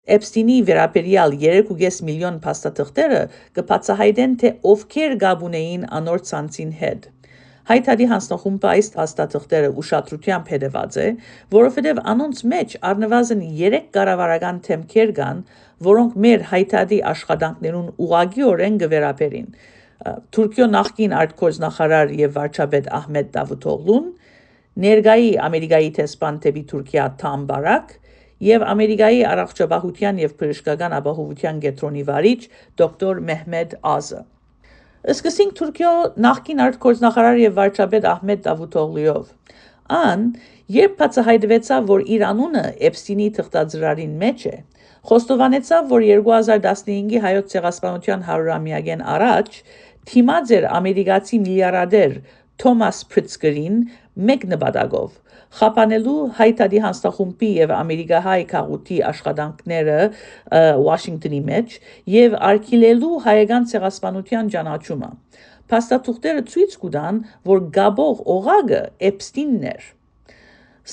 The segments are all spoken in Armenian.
Էպստինի վերաբերյալ 3.5 միլիոն փաստաթղթերը կբացահայտեն, թե ովքեր գաբ ունեին անոր ցանցին հետ։ Հայտարարի հանձնախումբը այս փաստաթղթերը ուշադրությամբ հետևած է, որովհետև անոնց մեջ առնվազն 3 կառավարական թեմքեր կան, որոնք մեր հայտարարի աշխատանքներուն ուղղակիորեն կվերաբերին։ Թուրքիո նախկին արտգործնախարար եւ վարչապետ Ահմեդ Դավութօղլուն, ներկայի Ամերիկայի տեսփան դեպի Թուրքիա Թամ Բարակ եւ Ամերիկայի առողջապահության եւ բժշկական ապահովության կենտրոնի վարիչ դոկտոր Մեհմեդ Ազը։ Սկսենք Թուրքիո նախկին արտգործնախարար եւ վարչապետ Ահմեդ Դավութօղլուով։ Ան, երբ բացահայտվեցավ, որ իր անունը Էպստինի թղթածրարին մեջ է, խոստովանեցավ, որ 2015-ի հայոց ցեղասպանության 100-ամյակին առաջ թիմած էր ամերիկացի միլիարդեր Թոմաս Պրիցկերին մեկ նպատակով՝ խափանելու հայտարարի հանձնախումբի եւ ամերիկահայ քաղուտի աշխատանքները Վաշինգտոնի մեջ եւ արգելելու հայկական ցեղասպանության ճանաչումը։ Փաստաթղթերը ցույց կտան, որ գաբող օղակը Էպստինն էր։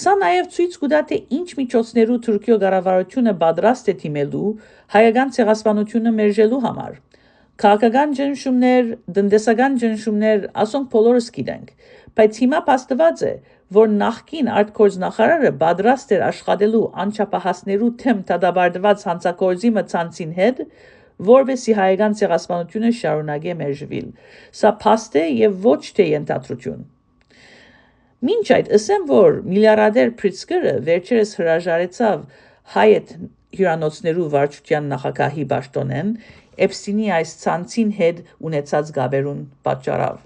Սա նաև ցույց կտա, թե ինչ միջոցներու Թուրքիո կառավարությունը պատրաստ է դիմելու հայկական ցեղասպանությունը մերժելու համար։ Քաղաքական ճնշումներ, տնտեսական ճնշումներ, ասոնք բոլորս գիտենք, բայց հիմա փաստված է, որ նախկին արտգործնախարարը պատրաստ էր աշխատելու անչափահասներու թեմ դատապարտված հանցագործի մցանցին հետ, որովհետեւ հայկական ցեղասպանությունը շարունակե մերժվել։ Սա փաստ է եւ ոչ թե ենթադրություն։ Մինչ այդ ասեմ, որ միլիարդեր Պրիցկերը վերջերս հրաժարեցավ հայետ հյուրանոցներու վարչության նախագահի պաշտոնեն Էպստինի այս ցանցին հետ ունեցած գաբերուն պատճառով։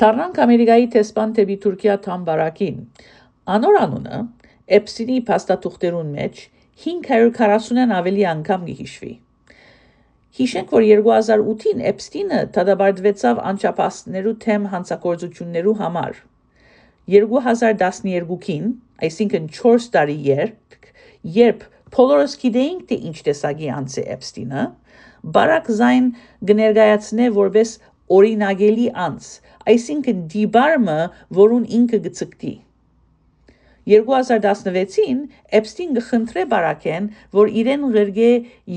Դառնանք Ամերիկայի տեսփան դեպի Թուրքիա Թամ Բարակին։ Անոր անունը Էպստինի փաստաթղթերուն մեջ 540-ն ավելի անգամ կհիշվի։ Հիշենք, որ 2008-ին Էպստինը դատապարտվեցավ անչափահասներու թեմ հանցագործություններու համար։ 2012-ին, այսինքն 4 տարի երբ բոլորս գիտեինք, թե ինչ տեսակի անձ է Էպստինը, Բարակ Զայն կներկայացնե որպես օրինագելի անձ, այսինքն դիբարմը, որուն ինքը կցկտի։ 2016-ին Էպստին կխնդրե Բարակեն, որ իրեն ուղարկե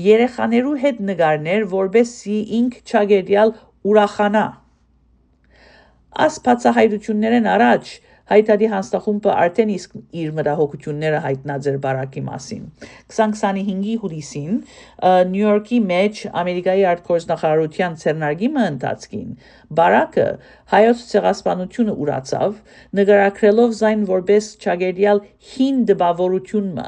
երեխաներու հետ նկարներ, որպեսզի ինք չագերտյալ ուրախանա։ Այս բացահայտություններն առաջ հայտարարի հանձնախումբը արդեն իսկ իր մտահոգությունները հայտնած էր Բարակի մասին։ 2025-ի հուլիսին Նյու Յորքի մեջ Ամերիկայի արտգործնախարարության ցերնարգիմը ընթացքին Բարակը հայոց ցեղասպանությունը ուրացավ, նկարագրելով Զայն որպես չագերտյալ հին դպավորությունը։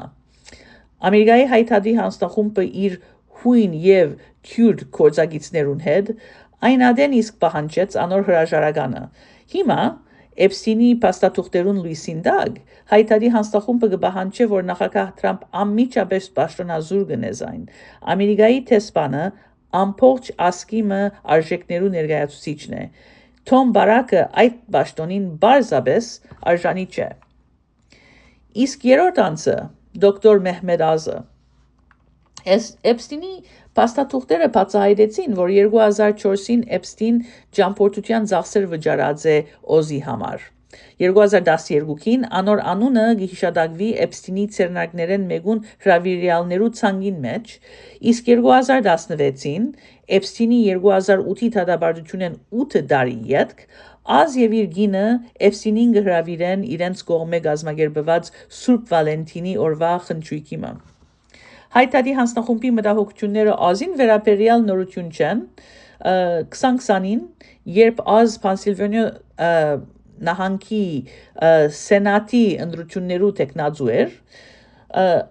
Ամերիկայի հայտարարի հանձնախումբը իր հույն եւ քյուրդ գործակիցներուն հետ այն ադեն իսկ պահանջեց անոր հրաժարականը։ Հիմա Էպստինի փաստաթղթերուն լույսին տակ հայտարարի հանձնախումբը կպահանջի, որ նախագահ Թրամփ անմիջապես պաշտոնազուրկ կնե Զայն։ Ամերիկայի տեսփանը ամբողջ ասկիմը արժեքներու ներկայացուցիչն է։ Թոմ Բարակը այդ պաշտոնին բարձրապես արժանի չէ։ Իսկ երրորդ անձը դոկտոր Մեհմեդ Ազը Էպստինի փաստաթղթերը բացահայտեցին, որ 2004-ին Էպստին ճամփորդության ծախսեր վճարած է Օզի համար։ 2012-ին անոր անունը կհիշատակվի Էպստինի ցերնակներեն մեկուն հրավիրյալներու ցանկին մեջ, իսկ 2016-ին Էպստինի 2008-ի դատապարտությունեն 8 տարի ետք Ազ եւ իր գինը Էպստինին կհրավիրեն իրենց կողմէ կազմակերպված Սուրբ Վալենտինի օրվա խնջույքիմը։ Հայտարարի հանձնախումբի մտահոգությունները Ազին վերաբերյալ նորություն չեն։ 2020-ին, երբ Ազ Փենսիլվանիա նահանգի սենատի ընտրություններու տեխնազու էր,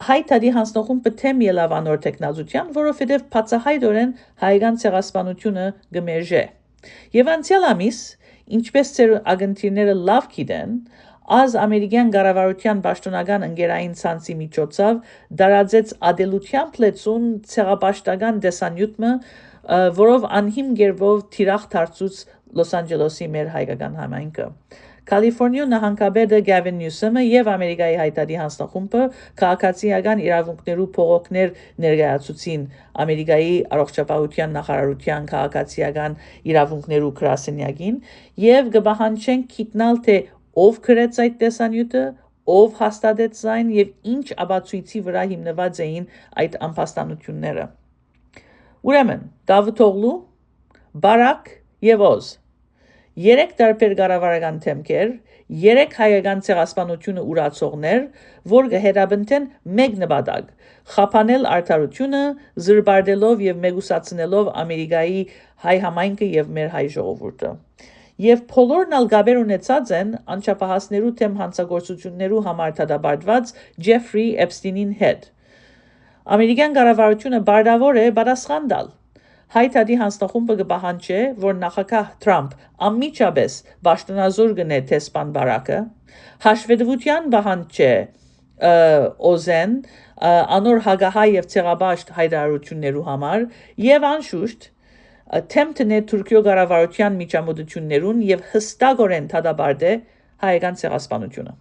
հայտարարի հանձնախումբը թեմ ելավ անոր տեխնազության, որովհետև բացահայտորեն հայկական ցեղասպանությունը կմերժե։ Եվ անցյալ ամիս, ինչպես ձեր ագնտիրները լավ գիտեն, Ազ ամերիկյան կառավարության պաշտոնական ընկերային ցանցի միջոցով դարաձեց ադելությամբ լեցուն ցեղապաշտական տեսանյութը, որով անհիմ գերբով թիրախ դարձուց Լոս Անջելեսի մեր հայկական համայնքը։ Կալիֆոռնիա նահանգապետը Գավին Նյուսոմը եւ Ամերիկայի հայտարարի հանձնախումբը քաղաքացիական իրավունքներու փողոքներ ներկայացուցին Ամերիկայի առողջապահության նախարարության քաղաքացիական իրավունքներու գրասենյակին եւ կպահանջեն գիտնալ թե ով գրեց այդ տեսանյութը, ով հաստատեց այն եւ ինչ ապացույցի վրա հիմնված էին այդ անփաստանությունները։ Ուրեմն Դավթօղլու, Բարակ եւ Օզ 3 տարբեր կառավարական թեմքեր, 3 հայկական ցեղասպանությունը ուրացողներ, որ կհետաբնթեն մեկ նպատակ՝ խափանել արդարությունը, զրբարդելով եւ մեգուսացնելով Ամերիկայի հայ համայնքը եւ մեր հայ ժողովուրդը։ Եվ բոլորն ալ գաբեր ունեցած են անչափահասներու թեմ հանցագործություններու համար դատապարտված Ջեֆրի Էփստինին հետ։ Ամերիկյան կառավարությունը բարդավոր է պատասխան տալ։ Հայտարարի հանձնախումբը կպահանջի, որ նախագահ Թրամփ անմիջապես պաշտոնազոր կնե դեսպան Բարակը, հաշվետվության պահանջի Օզեն անոր հագահայ եւ ցեղաբաշտ հայտարարություններու համար եւ անշուշտ թեմ տնե Թուրքիո կառավարության միջամտություններուն եւ հստակորեն դատապարտե հայկական ցեղասպանությունը։